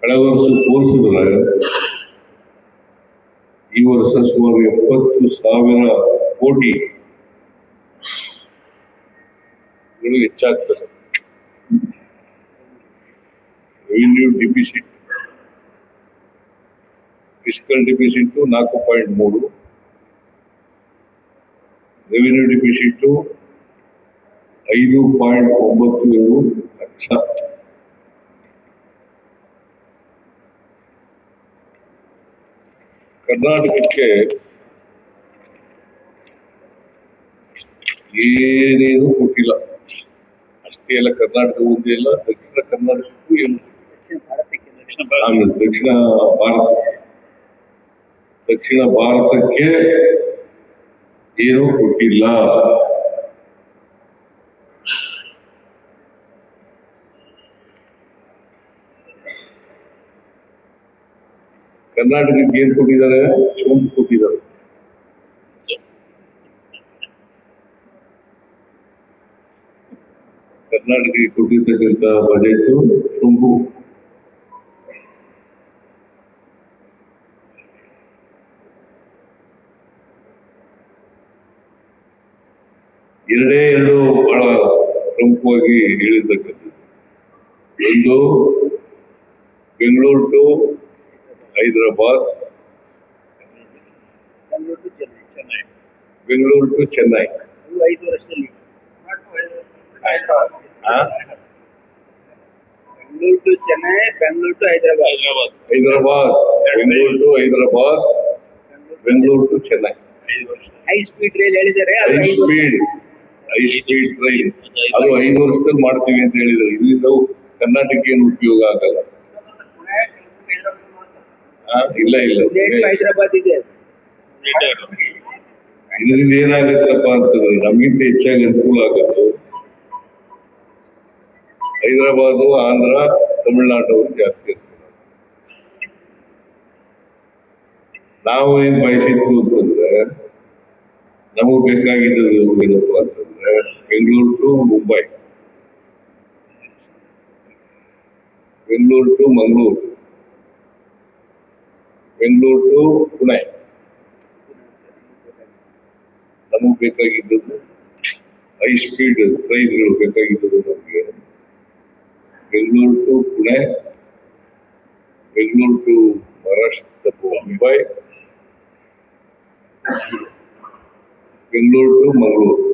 ಕಳೆದ ವರ್ಷ ಹೋಲಿಸಿದ್ರೆ ಈ ವರ್ಷ ಸುಮಾರು 70,000 ಕೋಟಿ ಹೆಚ್ಚಾಗ್ತದೆ. Revenue deficit, fiscal deficit 4.3, revenue deficit 5.97 lakh. ಕರ್ನಾಟಕಕ್ಕೆ ಏನೇನು ಕೊಟ್ಟಿಲ್ಲ. ಅಷ್ಟೇ ಅಲ್ಲ, ಕರ್ನಾಟಕ ಒಂದೇ ಇಲ್ಲ, ದಕ್ಷಿಣ ಕರ್ನಾಟಕಕ್ಕೂ ಏನು, ದಕ್ಷಿಣ ಭಾರತಕ್ಕೆ ಏನೂ ಕೊಟ್ಟಿಲ್ಲ. ಕರ್ನಾಟಕಕ್ಕೆ ಏನ್ ಕೊಟ್ಟಿದ್ದಾರೆ? ಸೋಂಪು ಕೊಟ್ಟಿದ್ದಾರೆ. ಕರ್ನಾಟಕಕ್ಕೆ ಕೊಟ್ಟಿರ್ತಕ್ಕಂಥ ಬಜೆಟ್ ಸೋಂಪು. ಎರಡು ಬಹಳ ಪ್ರಮುಖವಾಗಿ ಹೇಳಿರ್ತಕ್ಕಂಥದ್ದು. ಒಂದು, ಬೆಂಗಳೂರು ಟು ಹೈದರಾಬಾದ್, ಬೆಂಗಳೂರು ಟು ಚೆನ್ನೈ. 5 ವರ್ಷದಲ್ಲಿ Bengaluru to Chennai, Bengaluru to Hyderabad, Bengaluru to Hyderabad, Bengaluru to Chennai. High speed rail ಹೇಳಿದ್ದಾರೆ. ಹೈ ಸ್ಪೀಡ್ ಟ್ರೈನ್ ಅದು 5 ವರ್ಷದಲ್ಲಿ ಮಾಡ್ತೀವಿ ಅಂತ ಹೇಳಿದ್ದಾರೆ. ಇದರಿಂದ ಕರ್ನಾಟಕ ಏನು ಉಪಯೋಗ ಆಗಲ್ಲ. ಇಲ್ಲ ಹೈದರಾಬಾದ್ ಇದೆ. ಇದರಿಂದ ಏನಾಗತ್ತಪ್ಪ ಅಂತಂದ್ರೆ ನಮ್ಗಿಂತ ಹೆಚ್ಚಾಗಿ ಅನುಕೂಲ ಆಗುತ್ತೆ. ಹೈದರಾಬಾದ್, ಆಂಧ್ರ, ತಮಿಳುನಾಡು ಜಾಸ್ತಿ ಇರ್ತದೆ. ನಾವು ಏನ್ ಬಯಸಿದ್ವು ಅಂತಂದ್ರೆ, ನಮಗ್ ಬೇಕಾಗಿದ್ದು ಏನಪ್ಪ ಅಂತಂದ್ರೆ Bengaluru to Mumbai, Bengaluru to Mangaluru, Bengaluru to Pune. ನಮಗ್ ಬೇಕಾಗಿದ್ದದ್ದು ಹೈ ಸ್ಪೀಡ್ ಟ್ರೈನ್ಗಳು ಬೇಕಾಗಿದ್ದದ್ದು ನಮಗೆ. Bengaluru to Pune, Bengaluru to Maharashtra Mumbai, Bengaluru to Mangaluru.